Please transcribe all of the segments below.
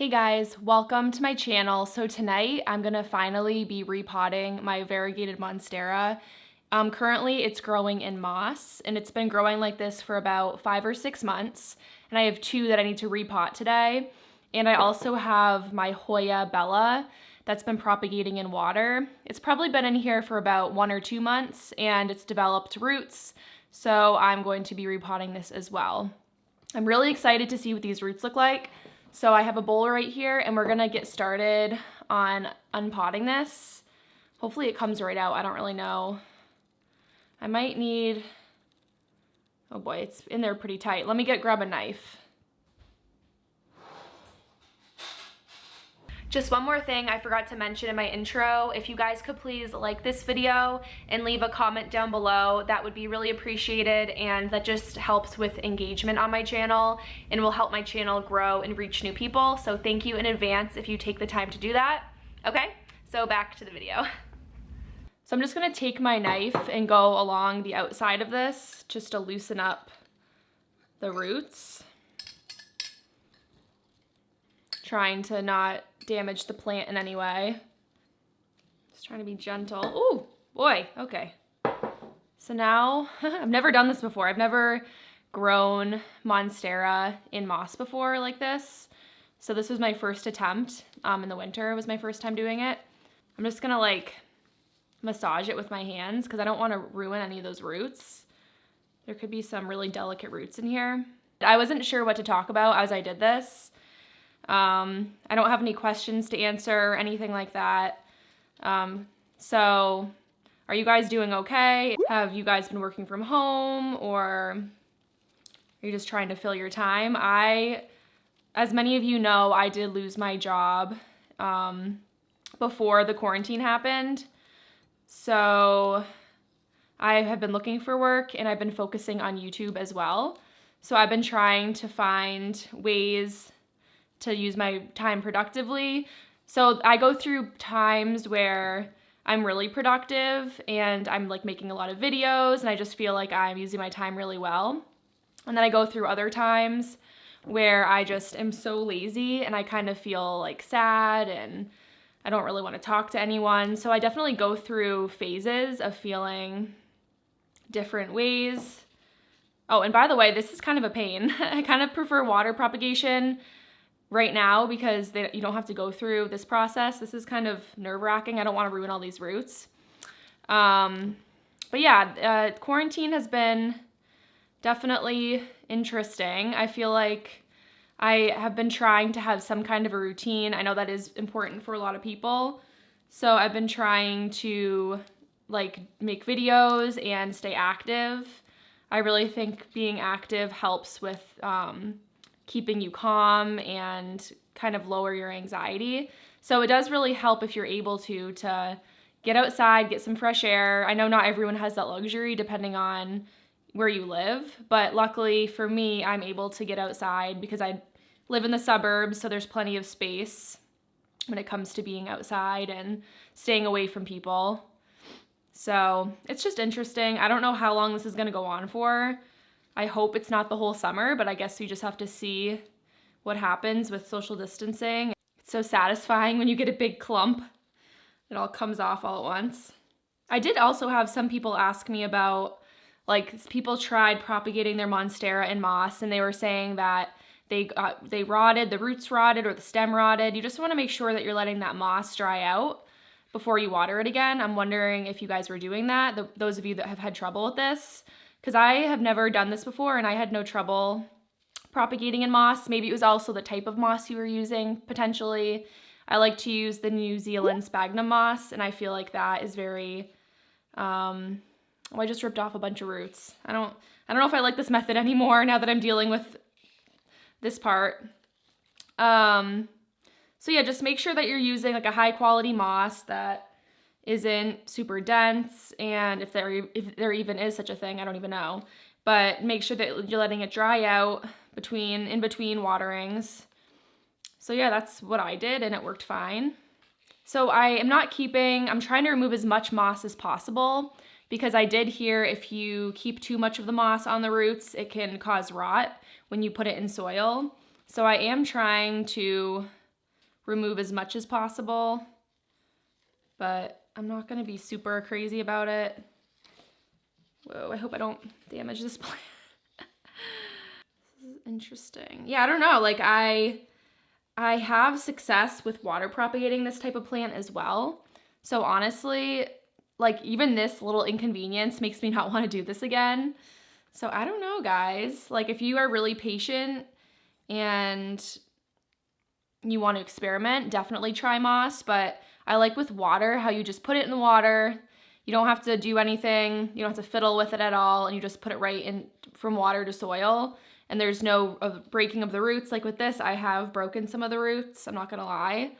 Hey guys, welcome to my channel. So tonight I'm gonna finally be repotting my variegated monstera. Currently it's growing in moss and it's been growing like this for about 5 or 6 months. And I have 2 that I need to repot today. And I also have my Hoya Bella that's been propagating in water. It's probably been in here for about 1 or 2 months and it's developed roots. So I'm going to be repotting this as well. I'm really excited to see what these roots look like. So I have a bowl right here and we're gonna get started on unpotting this. Hopefully it comes right out, I don't really know. I might need, oh boy, it's in there pretty tight. Let me grab a knife. Just one more thing I forgot to mention in my intro. If you guys could please like this video and leave a comment down below, that would be really appreciated, and that just helps with engagement on my channel and will help my channel grow and reach new people. So thank you in advance if you take the time to do that. Okay, so back to the video. So I'm just gonna take my knife and go along the outside of this just to loosen up the roots. Trying to not damage the plant in any way. Just trying to be gentle. Ooh, boy, okay. So now, I've never done this before. I've never grown monstera in moss before like this. So this was my first attempt in the winter. Was my first time doing it. I'm just gonna like massage it with my hands because I don't want to ruin any of those roots. There could be some really delicate roots in here. I wasn't sure what to talk about as I did this. I don't have any questions to answer or anything like that. So are you guys doing okay? Have you guys been working from home, or are you just trying to fill your time? As many of you know, I did lose my job before the quarantine happened. So I have been looking for work and I've been focusing on YouTube as well. So I've been trying to find ways to use my time productively. So I go through times where I'm really productive and I'm like making a lot of videos and I just feel like I'm using my time really well. And then I go through other times where I just am so lazy and I kind of feel like sad and I don't really want to talk to anyone. So I definitely go through phases of feeling different ways. Oh, and by the way, this is kind of a pain. I kind of prefer water propagation right now because you don't have to go through this process. This is kind of nerve-wracking. I don't want to ruin all these roots. But yeah, quarantine has been definitely interesting. I feel like I have been trying to have some kind of a routine. I know that is important for a lot of people. So I've been trying to like make videos and stay active. I really think being active helps with keeping you calm and kind of lower your anxiety. So it does really help if you're able to get outside, get some fresh air. I know not everyone has that luxury depending on where you live, but luckily for me, I'm able to get outside because I live in the suburbs, so there's plenty of space when it comes to being outside and staying away from people. So it's just interesting. I don't know how long this is gonna go on for. I hope it's not the whole summer, but I guess we just have to see what happens with social distancing. It's so satisfying when you get a big clump. It all comes off all at once. I did also have some people ask me about, like, people tried propagating their monstera in moss and they were saying that they rotted, the roots rotted or the stem rotted. You just want to make sure that you're letting that moss dry out before you water it again. I'm wondering if you guys were doing that, those of you that have had trouble with this. Because I have never done this before and I had no trouble propagating in moss. Maybe it was also the type of moss you were using, potentially. I like to use the New Zealand Sphagnum moss and I feel like that is very, oh, I just ripped off a bunch of roots. I don't know if I like this method anymore now that I'm dealing with this part. So yeah, just make sure that you're using like a high quality moss that isn't super dense, and if there even is such a thing, I don't even know. But make sure that you're letting it dry out in between waterings. So yeah, that's what I did and it worked fine. So I'm trying to remove as much moss as possible because I did hear if you keep too much of the moss on the roots, it can cause rot when you put it in soil. So I am trying to remove as much as possible, but I'm not gonna be super crazy about it. Whoa, I hope I don't damage this plant. This is interesting. Yeah, I don't know, like I have success with water propagating this type of plant as well. So honestly, like even this little inconvenience makes me not want to do this again. So I don't know, guys. Like if you are really patient and you want to experiment, definitely try moss. But I like with water how you just put it in the water. You don't have to do anything. You don't have to fiddle with it at all. And you just put it right in from water to soil. And there's no breaking of the roots. Like with this, I have broken some of the roots. I'm not going to lie.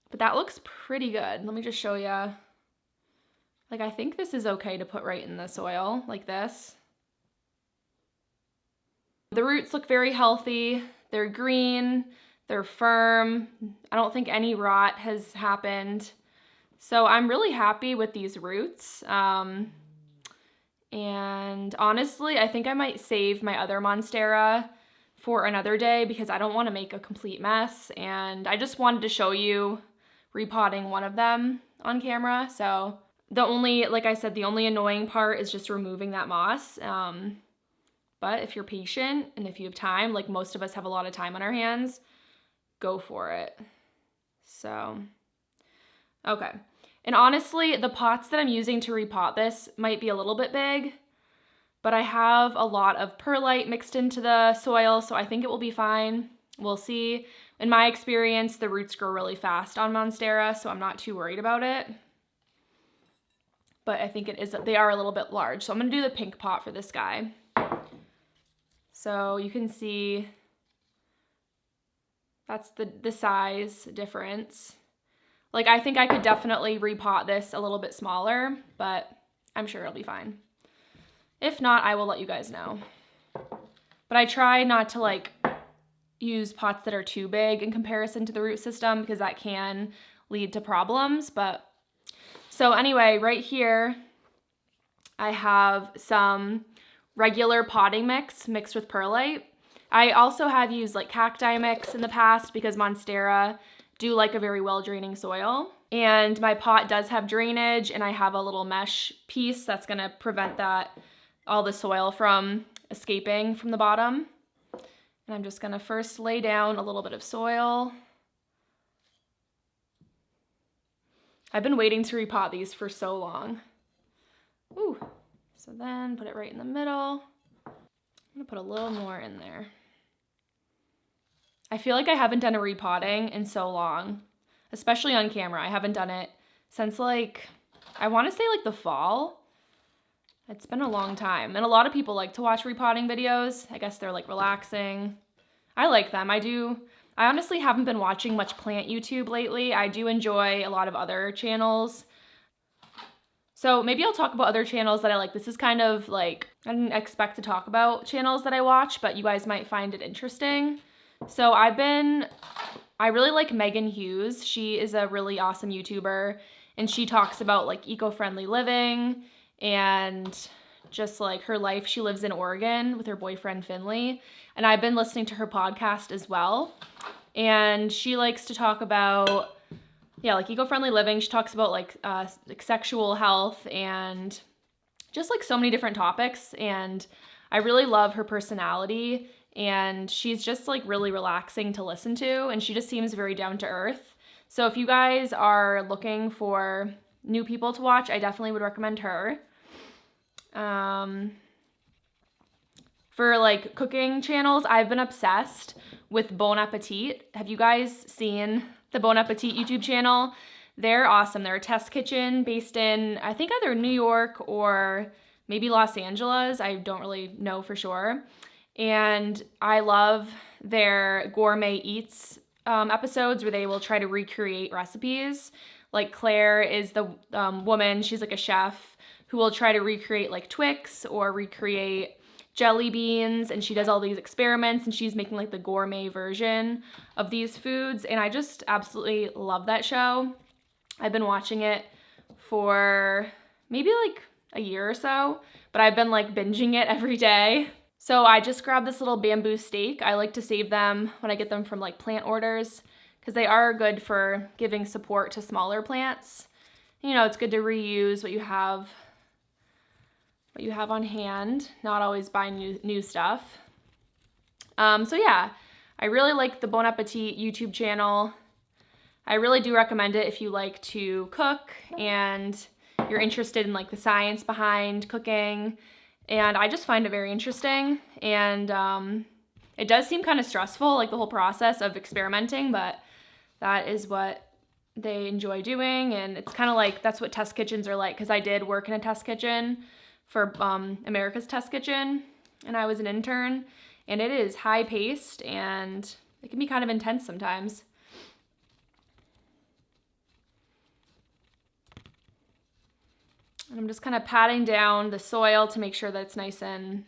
But that looks pretty good. Let me just show you. Like, I think this is okay to put right in the soil like this. The roots look very healthy. They're green. They're firm. I don't think any rot has happened. So I'm really happy with these roots. And honestly, I think I might save my other monstera for another day because I don't want to make a complete mess. And I just wanted to show you repotting one of them on camera. So the only, like I said, the only annoying part is just removing that moss. But if you're patient and if you have time, like most of us have a lot of time on our hands, go for it. So, okay. And honestly, the pots that I'm using to repot this might be a little bit big, but I have a lot of perlite mixed into the soil, so I think it will be fine. We'll see. In my experience, the roots grow really fast on monstera, so I'm not too worried about it. But I think they are a little bit large. So I'm gonna do the pink pot for this guy. So you can see that's the size difference. Like I think I could definitely repot this a little bit smaller, but I'm sure it'll be fine. If not, I will let you guys know. But I try not to like use pots that are too big in comparison to the root system because that can lead to problems. But so anyway, right here, I have some regular potting mix mixed with perlite. I also have used like cacti mix in the past because monstera do like a very well draining soil. And my pot does have drainage and I have a little mesh piece that's gonna prevent all the soil from escaping from the bottom. And I'm just gonna first lay down a little bit of soil. I've been waiting to repot these for so long. Ooh, so then put it right in the middle. I'm gonna put a little more in there. I feel like I haven't done a repotting in so long, especially on camera. I haven't done it since like, I wanna say like the fall. It's been a long time. And a lot of people like to watch repotting videos. I guess they're like relaxing. I like them, I do. I honestly haven't been watching much plant YouTube lately. I do enjoy a lot of other channels. So maybe I'll talk about other channels that I like. This is kind of like, I didn't expect to talk about channels that I watch, but you guys might find it interesting. So I really like Megan Hughes. She is a really awesome YouTuber and she talks about like eco-friendly living and just like her life. She lives in Oregon with her boyfriend Finley. And I've been listening to her podcast as well. And she likes to talk about, yeah, like eco-friendly living. She talks about like sexual health and just like so many different topics. And I really love her personality. And she's just like really relaxing to listen to. And she just seems very down to earth. So if you guys are looking for new people to watch, I definitely would recommend her. For like cooking channels, I've been obsessed with Bon Appetit. Have you guys seen the Bon Appetit YouTube channel? They're awesome. They're a test kitchen based in, I think either New York or maybe Los Angeles. I don't really know for sure. And I love their gourmet eats episodes where they will try to recreate recipes. Like Claire is the woman, she's like a chef who will try to recreate like Twix or recreate jelly beans, and she does all these experiments and she's making like the gourmet version of these foods, and I just absolutely love that show. I've been watching it for maybe like a year or so, but I've been like binging it every day. So I just grabbed this little bamboo steak. I like to save them when I get them from like plant orders because they are good for giving support to smaller plants. You know, it's good to reuse what you have on hand, not always buy new stuff. So yeah, I really like the Bon Appetit YouTube channel. I really do recommend it if you like to cook and you're interested in like the science behind cooking. And I just find it very interesting. And it does seem kind of stressful, like the whole process of experimenting, but that is what they enjoy doing. And it's kind of like, that's what test kitchens are like, because I did work in a test kitchen for America's Test Kitchen, and I was an intern, and it is high paced and it can be kind of intense sometimes. And I'm just kind of patting down the soil to make sure that it's nice and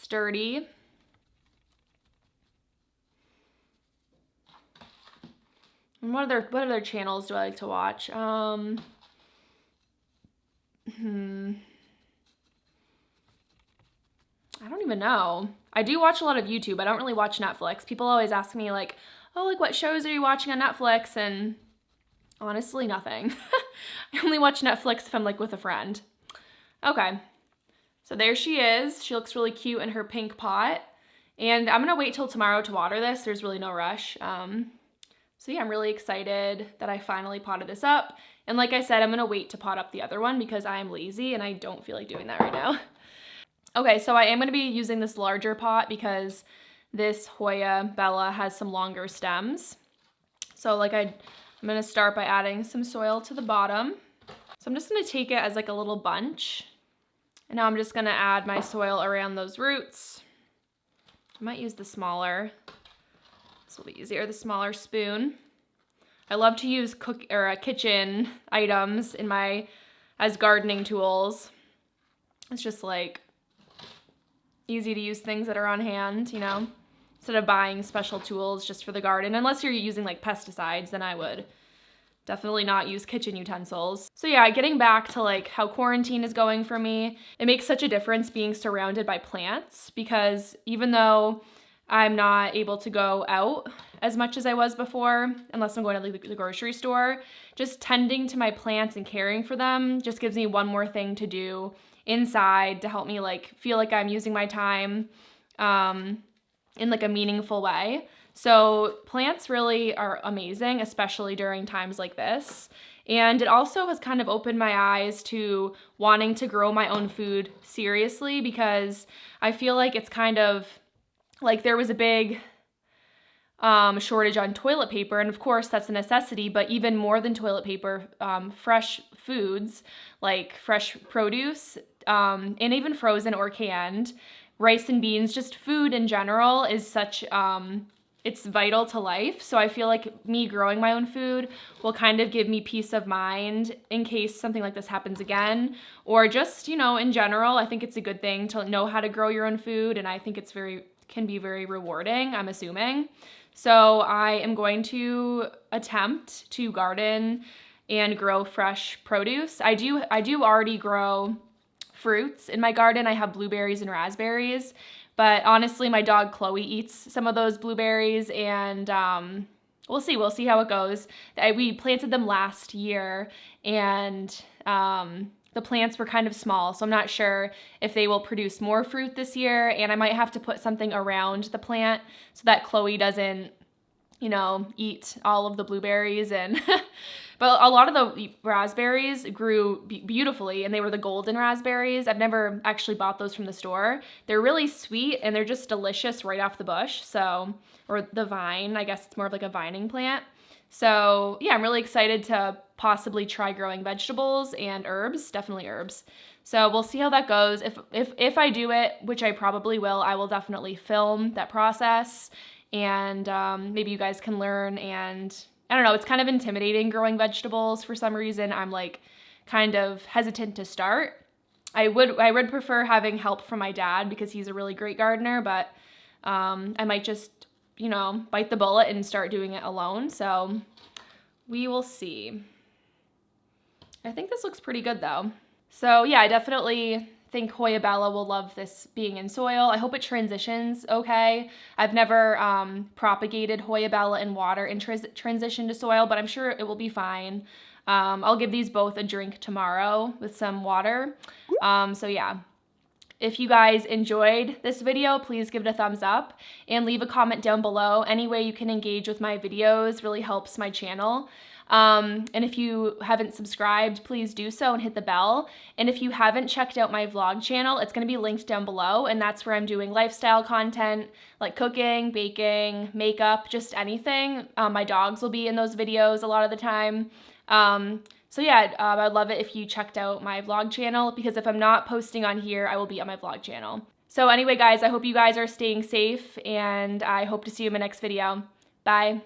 sturdy. And what other channels do I like to watch? I don't even know. I do watch a lot of YouTube. I don't really watch Netflix. People always ask me like, oh, like what shows are you watching on Netflix? And honestly, nothing. I only watch Netflix if I'm like with a friend. Okay, so there she is. She looks really cute in her pink pot. And I'm gonna wait till tomorrow to water this. There's really no rush. So yeah, I'm really excited that I finally potted this up. And like I said, I'm gonna wait to pot up the other one because I am lazy and I don't feel like doing that right now. Okay, so I am gonna be using this larger pot because this Hoya Bella has some longer stems. So like I'm gonna start by adding some soil to the bottom. So I'm just gonna take it as like a little bunch. And now I'm just gonna add my soil around those roots. I might use the smaller, this will be easier, the smaller spoon. I love to use kitchen items as gardening tools. It's just like easy to use things that are on hand, you know, instead of buying special tools just for the garden. Unless you're using like pesticides, then I would definitely not use kitchen utensils. So yeah, getting back to like how quarantine is going for me, it makes such a difference being surrounded by plants, because even though I'm not able to go out as much as I was before, unless I'm going to the grocery store, just tending to my plants and caring for them just gives me one more thing to do inside to help me like feel like I'm using my time in like a meaningful way. So plants really are amazing, especially during times like this. And it also has kind of opened my eyes to wanting to grow my own food seriously, because I feel like it's kind of like there was a big shortage on toilet paper, and of course that's a necessity, but even more than toilet paper, fresh foods like fresh produce, and even frozen or canned, rice and beans, just food in general is such, it's vital to life. So I feel like me growing my own food will kind of give me peace of mind in case something like this happens again, or just, you know, in general, I think it's a good thing to know how to grow your own food, and I think it's can be very rewarding, I'm assuming. So I am going to attempt to garden and grow fresh produce. I do already grow fruits in my garden. I have blueberries and raspberries, but honestly, my dog Chloe eats some of those blueberries, and we'll see how it goes. We planted them last year, and the plants were kind of small, so I'm not sure if they will produce more fruit this year, and I might have to put something around the plant so that Chloe doesn't, you know, eat all of the blueberries. And but a lot of the raspberries grew beautifully, and they were the golden raspberries. I've never actually bought those from the store. They're really sweet, and they're just delicious right off the bush. So, or the vine, I guess it's more of like a vining plant. So yeah, I'm really excited to possibly try growing vegetables and herbs, definitely herbs. So we'll see how that goes. If I do it, which I probably will, I will definitely film that process, and maybe you guys can learn. And I don't know, it's kind of intimidating growing vegetables for some reason. I'm like kind of hesitant to start. I would prefer having help from my dad because he's a really great gardener, but I might just, you know, bite the bullet and start doing it alone. So we will see. I think this looks pretty good though. So yeah, I definitely think Hoyabella will love this being in soil. I hope it transitions okay. I've never propagated Hoyabella in water and transition to soil, but I'm sure it will be fine. I'll give these both a drink tomorrow with some water. So yeah. If you guys enjoyed this video, please give it a thumbs up and leave a comment down below. Any way you can engage with my videos really helps my channel. And if you haven't subscribed, please do so and hit the bell. And if you haven't checked out my vlog channel, it's going to be linked down below, and that's where I'm doing lifestyle content like cooking, baking, makeup, just anything. My dogs will be in those videos a lot of the time. So yeah, I'd love it if you checked out my vlog channel, because if I'm not posting on here, I will be on my vlog channel. So anyway, guys, I hope you guys are staying safe, and I hope to see you in my next video. Bye.